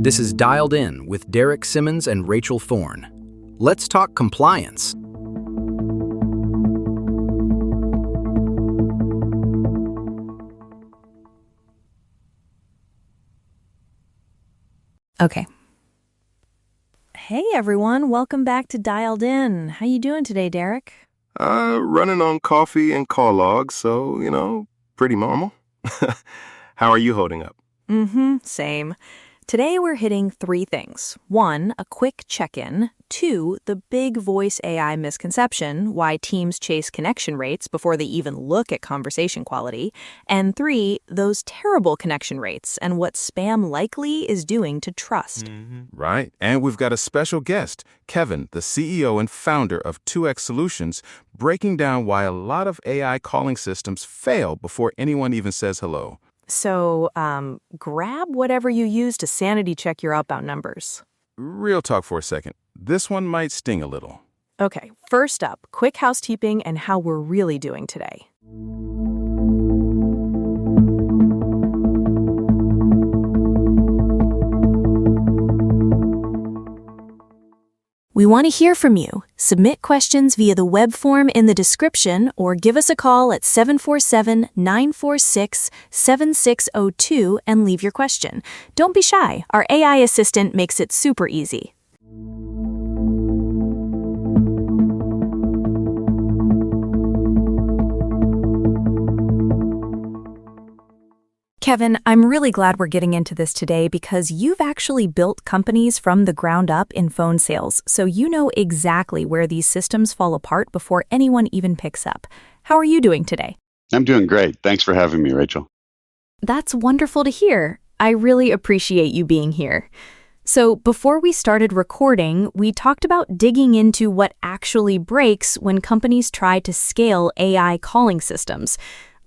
This is Dialed In with Derek Simmons and Rachel Thorne. Let's talk compliance. Okay. Hey everyone, welcome back to Dialed In. How you doing today, Derek? Running on coffee and call logs, so, pretty normal. How are you holding up? Same. Today we're hitting 3 things. 1, a quick check-in. 2, the big voice AI misconception, why teams chase connection rates before they even look at conversation quality. And 3, those terrible connection rates and what spam likely is doing to trust. Right, and we've got a special guest, Kevin, the CEO and founder of 2X Solutions, breaking down why a lot of AI calling systems fail before anyone even says hello. So, grab whatever you use to sanity check your outbound numbers. Real talk for a second. This one might sting a little. Okay, first up, quick housekeeping and how we're really doing today. We want to hear from you. Submit questions via the web form in the description or give us a call at 747-946-7602 and leave your question. Don't be shy. Our AI assistant makes it super easy. Kevin, I'm really glad we're getting into this today because you've actually built companies from the ground up in phone sales, so you know exactly where these systems fall apart before anyone even picks up. How are you doing today? I'm doing great. Thanks for having me, Rachel. That's wonderful to hear. I really appreciate you being here. So before we started recording, we talked about digging into what actually breaks when companies try to scale AI calling systems.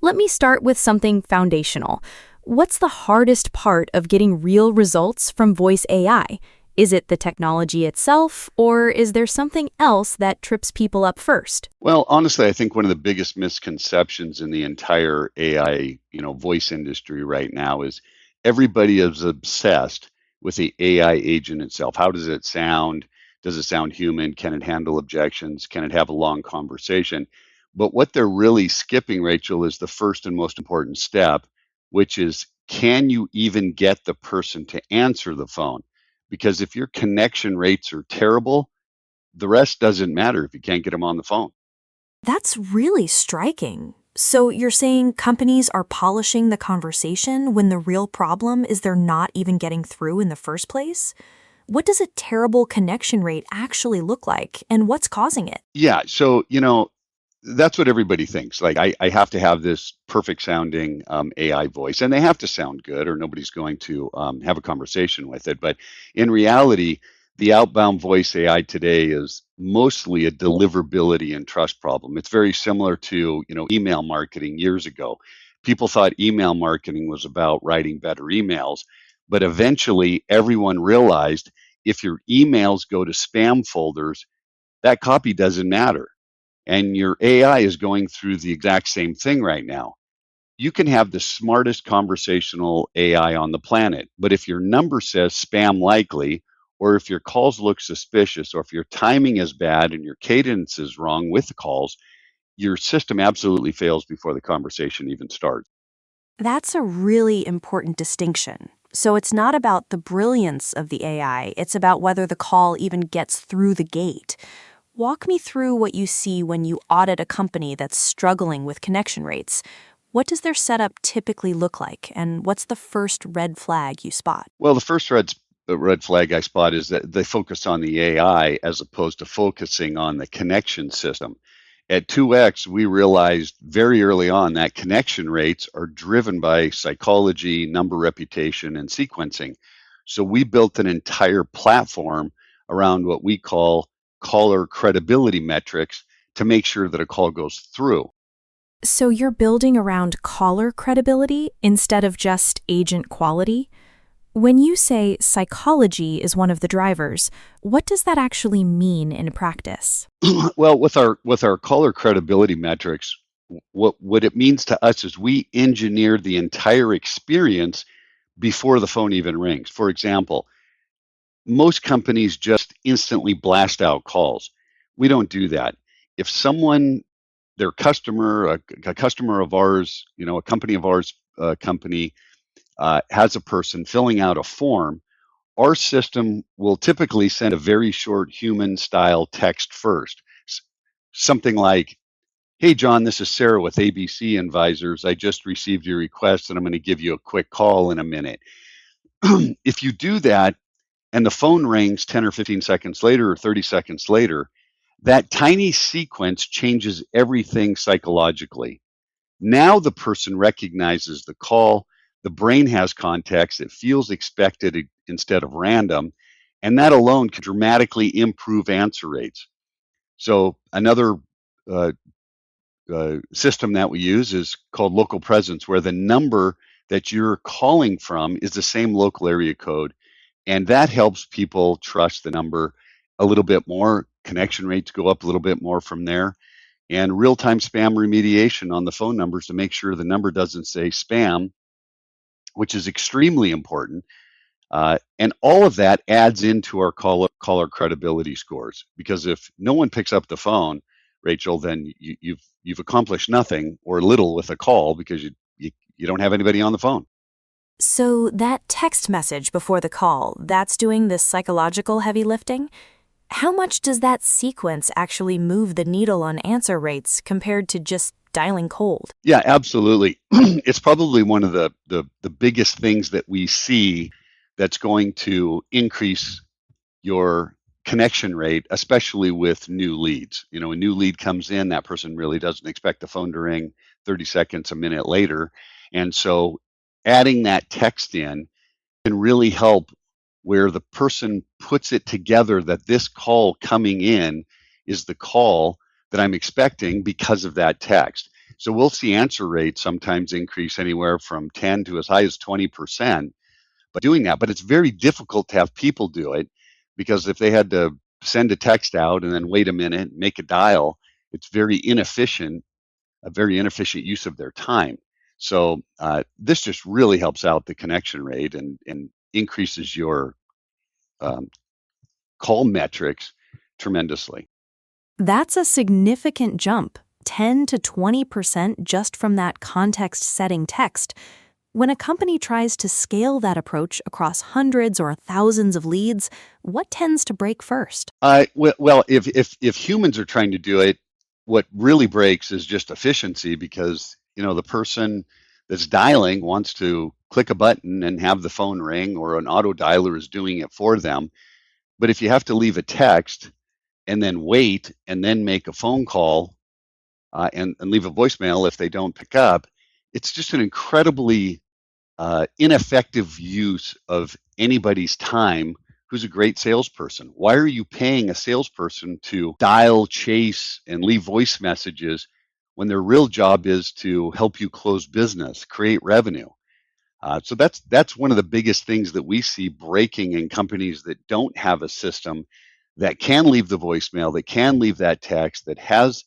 Let me start with something foundational. What's the hardest part of getting real results from voice AI? Is it the technology itself, or is there something else that trips people up first? Well, honestly, I think one of the biggest misconceptions in the entire AI, voice industry right now is everybody is obsessed with the AI agent itself. How does it sound? Does it sound human? Can it handle objections? Can it have a long conversation? But what they're really skipping, Rachel, is the first and most important step, which is, can you even get the person to answer the phone? Because if your connection rates are terrible, the rest doesn't matter if you can't get them on the phone. That's really striking. So you're saying companies are polishing the conversation when the real problem is they're not even getting through in the first place? What does a terrible connection rate actually look like, and what's causing it? Yeah, so, that's what everybody thinks. Like, I have to have this perfect sounding AI voice, and they have to sound good or nobody's going to have a conversation with it. But in reality, the outbound voice AI today is mostly a deliverability and trust problem. It's very similar to, email marketing years ago. People thought email marketing was about writing better emails, but eventually everyone realized if your emails go to spam folders, that copy doesn't matter. And your AI is going through the exact same thing right now. You can have the smartest conversational AI on the planet, but if your number says spam likely, or if your calls look suspicious, or if your timing is bad and your cadence is wrong with the calls, your system absolutely fails before the conversation even starts. That's a really important distinction. So it's not about the brilliance of the AI, it's about whether the call even gets through the gate. Walk me through what you see when you audit a company that's struggling with connection rates. What does their setup typically look like, and what's the first red flag you spot? Well, the first red flag I spot is that they focus on the AI as opposed to focusing on the connection system. At 2X, we realized very early on that connection rates are driven by psychology, number reputation, and sequencing. So we built an entire platform around what we call caller credibility metrics to make sure that a call goes through. So you're building around caller credibility instead of just agent quality? When you say psychology is one of the drivers, what does that actually mean in practice? Well, with our caller credibility metrics, what it means to us is we engineer the entire experience before the phone even rings. For example, Most companies just instantly blast out calls. We don't do that. If someone, their customer, a customer of ours, a company of ours, company has a person filling out a form, our system will typically send a very short human style text first. Something like, "Hey, John, this is Sarah with ABC Advisors. I just received your request and I'm going to give you a quick call in a minute." If you do that and the phone rings 10 or 15 seconds later or 30 seconds later, that tiny sequence changes everything psychologically. Now the person recognizes the call, the brain has context, it feels expected instead of random, and that alone can dramatically improve answer rates. So another uh, system that we use is called local presence, where the number that you're calling from is the same local area code. And that helps people trust the number a little bit more. Connection rates go up a little bit more from there. And real time spam remediation on the phone numbers to make sure the number doesn't say spam, which is extremely important. And all of that adds into our caller credibility scores, because if no one picks up the phone, Rachel, then you've accomplished nothing or little with a call because you don't have anybody on the phone. So that text message before the call, that's doing this psychological heavy lifting? How much does that sequence actually move the needle on answer rates compared to just dialing cold? Yeah, absolutely. It's probably one of the biggest things that we see that's going to increase your connection rate, especially with new leads. A new lead comes in, that person really doesn't expect the phone to ring 30 seconds, a minute later. And so adding that text in can really help, where the person puts it together that this call coming in is the call that I'm expecting because of that text. So we'll see answer rates sometimes increase anywhere from 10 to as high as 20% by doing that. But it's very difficult to have people do it, because if they had to send a text out and then wait a minute, make a dial, it's very inefficient, a very inefficient use of their time. So this just really helps out the connection rate and increases your um, call metrics tremendously. That's a significant jump, 10 to 20% just from that context setting text. When a company tries to scale that approach across hundreds or thousands of leads, what tends to break first? Well, if humans are trying to do it, what really breaks is just efficiency, because the person that's dialing wants to click a button and have the phone ring, or an auto dialer is doing it for them. But if you have to leave a text and then wait and then make a phone call and leave a voicemail if they don't pick up, it's just an incredibly ineffective use of anybody's time who's a great salesperson. Why are you paying a salesperson to dial, chase, and leave voice messages when their real job is to help you close business, create revenue? So that's one of the biggest things that we see breaking in companies that don't have a system that can leave the voicemail, that can leave that text, that has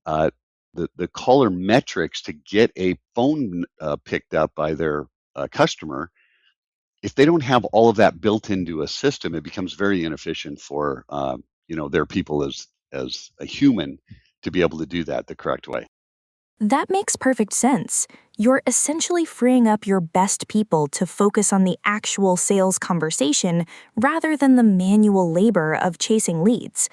uh, the caller metrics to get a phone picked up by their customer. If they don't have all of that built into a system, it becomes very inefficient for their people as a human to be able to do that the correct way. That makes perfect sense. You're essentially freeing up your best people to focus on the actual sales conversation rather than the manual labor of chasing leads.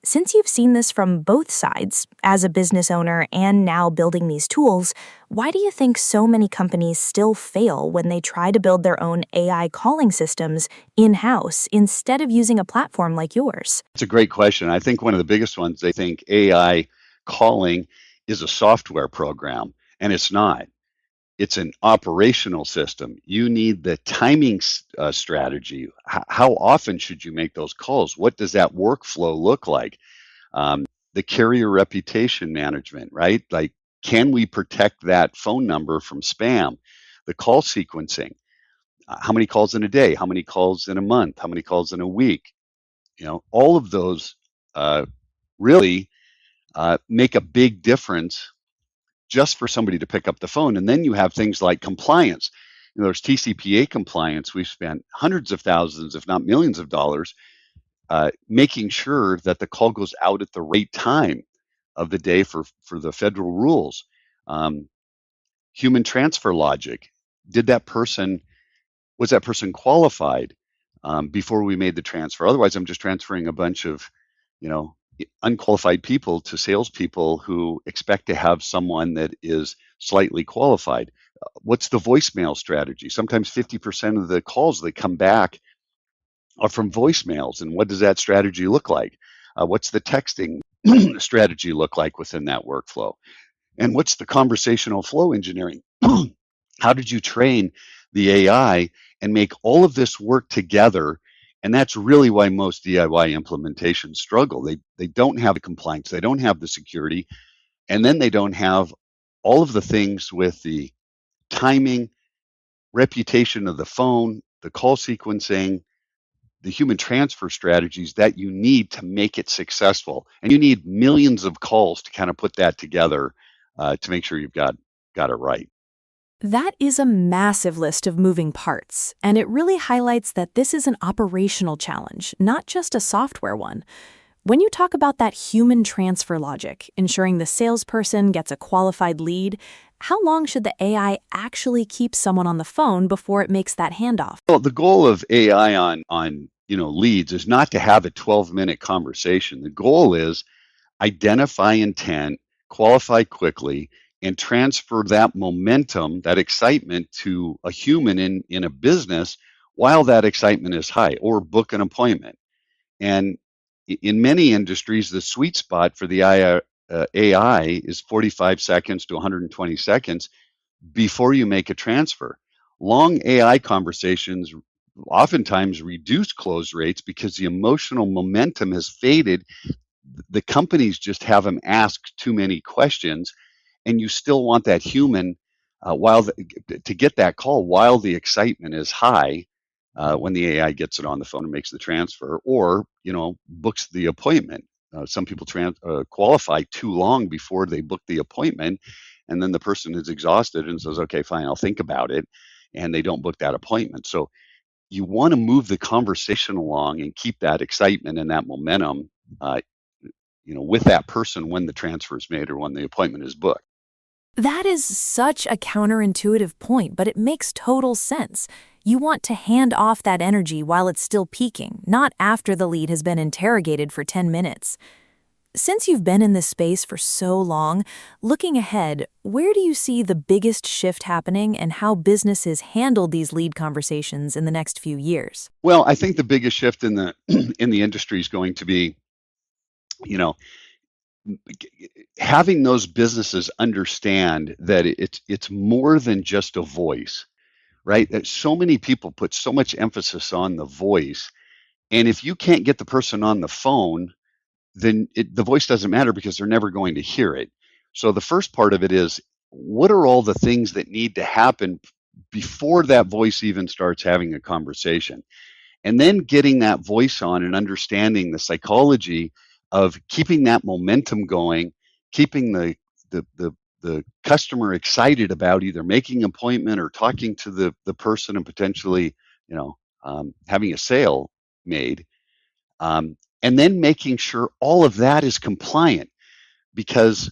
Since you've seen this from both sides, as a business owner and now building these tools, why do you think so many companies still fail when they try to build their own AI calling systems in-house instead of using a platform like yours? It's a great question. I think one of the biggest ones, they think AI calling is a software program, and it's not. It's an operational system. You need the timing strategy. How often should you make those calls? What does that workflow look like? The carrier reputation management, right? Like, can we protect that phone number from spam? The call sequencing. How many calls in a day? How many calls in a month? How many calls in a week? All of those really make a big difference just for somebody to pick up the phone. And then you have things like compliance. there's TCPA compliance. We've spent hundreds of thousands, if not millions of dollars, making sure that the call goes out at the right time of the day for the federal rules. Um, Human transfer logic. Did that person Was that person qualified before we made the transfer? Otherwise, I'm just transferring a bunch of, you know, unqualified people to salespeople who expect to have someone that is slightly qualified. What's the voicemail strategy? Sometimes 50% of the calls that come back are from voicemails. And what does that strategy look like? What's the texting strategy look like within that workflow? And what's the conversational flow engineering? How did you train the AI and make all of this work together? And that's really why most DIY implementations struggle. They don't have the compliance, they don't have the security, and then they don't have all of the things with the timing, reputation of the phone, the call sequencing, the human transfer strategies that you need to make it successful. And you need millions of calls to kind of put that together to make sure you've got it right. That is a massive list of moving parts, and it really highlights that this is an operational challenge, not just a software one. When you talk about that human transfer logic, ensuring the salesperson gets a qualified lead, how long should the AI actually keep someone on the phone before it makes that handoff? Well, the goal of AI on leads is not to have a 12-minute conversation. The goal is identify intent, qualify quickly, and transfer that momentum, that excitement to a human in a business while that excitement is high, or book an appointment. And in many industries, the sweet spot for the AI is 45 seconds to 120 seconds before you make a transfer. Long AI conversations oftentimes reduce close rates because the emotional momentum has faded. The companies just have them ask too many questions, and you still want that human to get that call while the excitement is high when the AI gets it on the phone and makes the transfer, or books the appointment. Some people qualify too long before they book the appointment, and then the person is exhausted and says, "Okay, fine, I'll think about it," and they don't book that appointment. So you want to move the conversation along and keep that excitement and that momentum, with that person when the transfer is made or when the appointment is booked. That is such a counterintuitive point, but it makes total sense. You want to hand off that energy while it's still peaking, not after the lead has been interrogated for 10 minutes. Since you've been in this space for so long, looking ahead, where do you see the biggest shift happening and how businesses handle these lead conversations in the next few years? Well, I think the biggest shift in the in the industry is going to be, you know, having those businesses understand that it's more than just a voice, right? That so many people put so much emphasis on the voice, and if you can't get the person on the phone, then the voice doesn't matter because they're never going to hear it. So the first part of it is, what are all the things that need to happen before that voice even starts having a conversation? And then getting that voice on and understanding the psychology of keeping that momentum going, keeping the customer excited about either making an appointment or talking to the person and potentially, having a sale made. And then making sure all of that is compliant, because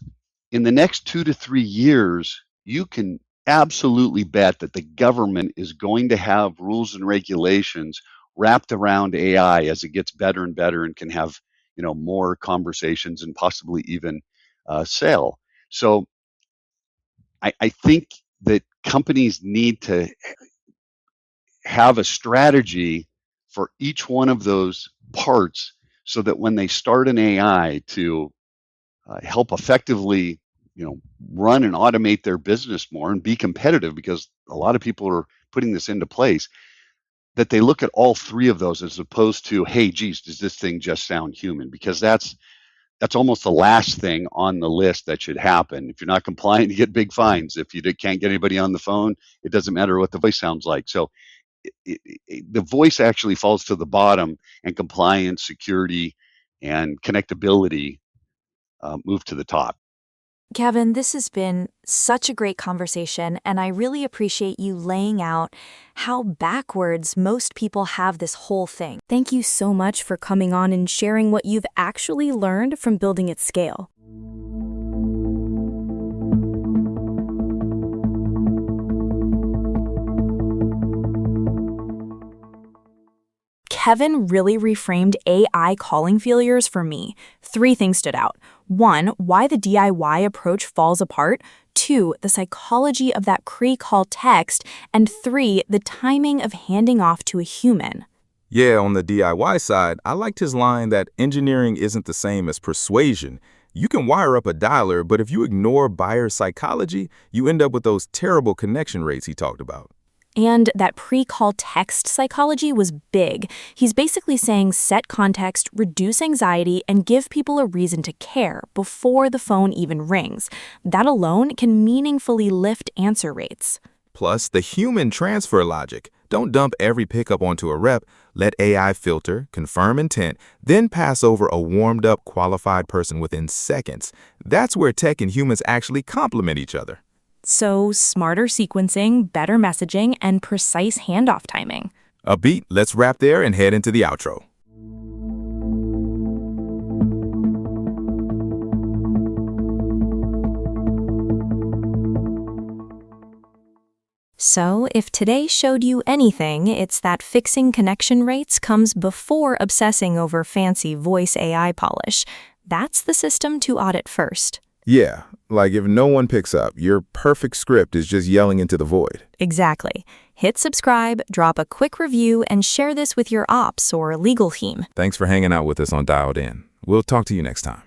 in the next 2 to 3 years, you can absolutely bet that the government is going to have rules and regulations wrapped around AI as it gets better and better and can have more conversations and possibly even sale. So I think that companies need to have a strategy for each one of those parts so that when they start an AI to help effectively, run and automate their business more and be competitive, because a lot of people are putting this into place, that they look at all three of those as opposed to, hey, geez, does this thing just sound human? Because that's almost the last thing on the list that should happen. If you're not compliant, you get big fines. If you can't get anybody on the phone, it doesn't matter what the voice sounds like. So the voice actually falls to the bottom, and compliance, security, and connectability move to the top. Kevin, this has been such a great conversation, and I really appreciate you laying out how backwards most people have this whole thing. Thank you so much for coming on and sharing what you've actually learned from building at scale. Kevin really reframed AI calling failures for me. 3 things stood out. 1, why the DIY approach falls apart. 2, the psychology of that pre-call text. And 3, the timing of handing off to a human. Yeah, on the DIY side, I liked his line that engineering isn't the same as persuasion. You can wire up a dialer, but if you ignore buyer psychology, you end up with those terrible connection rates he talked about. And that pre-call text psychology was big. He's basically saying set context, reduce anxiety, and give people a reason to care before the phone even rings. That alone can meaningfully lift answer rates. Plus, the human transfer logic. Don't dump every pickup onto a rep. Let AI filter, confirm intent, then pass over a warmed-up, qualified person within seconds. That's where tech and humans actually complement each other. So, smarter sequencing, better messaging, and precise handoff timing. A beat, let's wrap there and head into the outro. So, if today showed you anything, it's that fixing connection rates comes before obsessing over fancy voice AI polish. That's the system to audit first. Yeah, like if no one picks up, your perfect script is just yelling into the void. Exactly. Hit subscribe, drop a quick review, and share this with your ops or legal team. Thanks for hanging out with us on Dialed In. We'll talk to you next time.